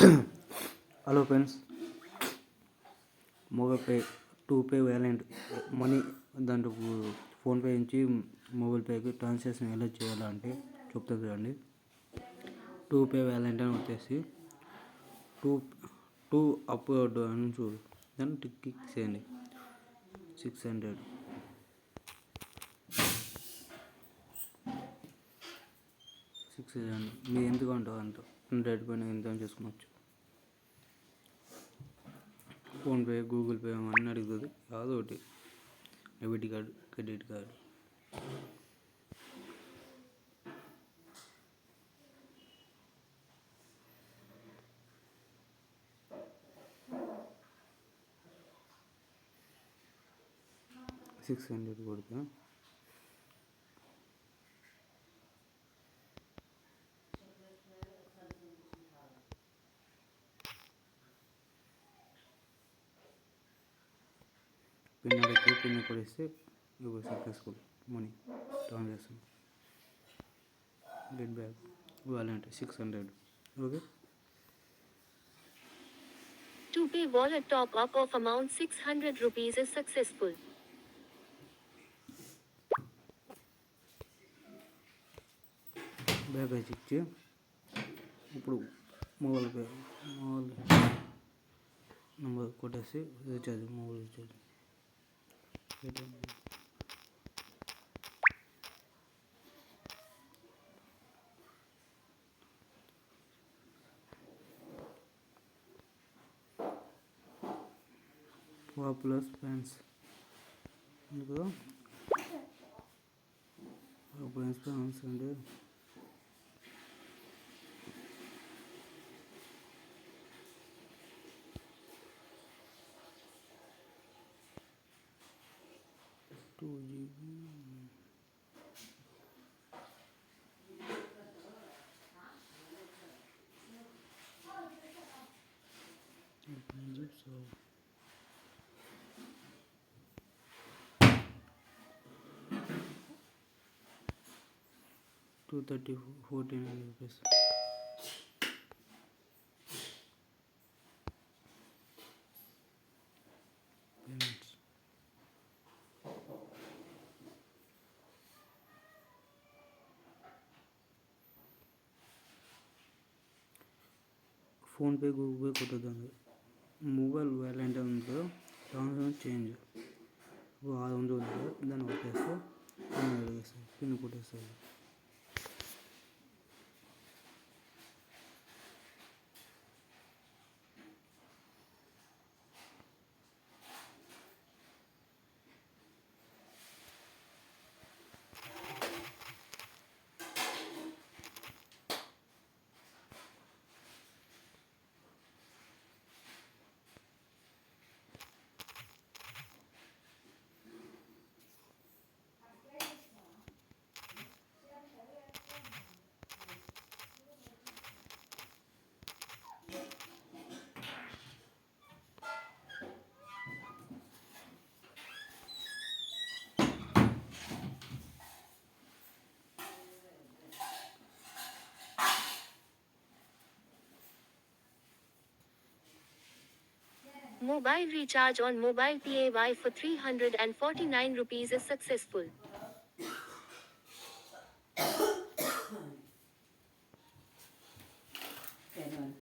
Hello friends, mobile pay pay valent money దాంట్లో PhonePe నుంచి mobile పేకి transaction ఎలా చేయాలంటే చెప్తుంది చూడండి. పే వ్యాలెంట్ అని వచ్చేసి టూ అప్లోడ్ అని చూడు, దాన్ని క్లిక్ చేయండి. 600 మీరు ఎందుకు అంటారు అంత 100 పైన ఎంత చేసుకోవచ్చు. ఫోన్పే, గూగుల్ పే అన్నీ అడుగుతుంది. కాదు ఒకటి డెబిట్ కార్డు, క్రెడిట్ కార్డు. $600 కొడుతా. పిన్ కొడిస్తే successful money transaction. Get back wallet 600. Okay. pay wallet top up of amount 600 rupees is successful. Back ఇచ్చి ఇప్పుడు మొబైల్ నెంబర్ కొట్టేసి recharge, mobile recharge. Plus plans ఎందుకు ఫ్యాన్స్ అంటే $2 GB. So 230 rupees. Payments. PhonePe, Google Pay కొట్టదండి. Mobile wallet ఉందో transaction change 600 ఉంది, దాన్ని కొట్టేస్తే పిన్ కొట్టేస్తుంది. Mobile recharge on mobile pay for 349 rupees is successful.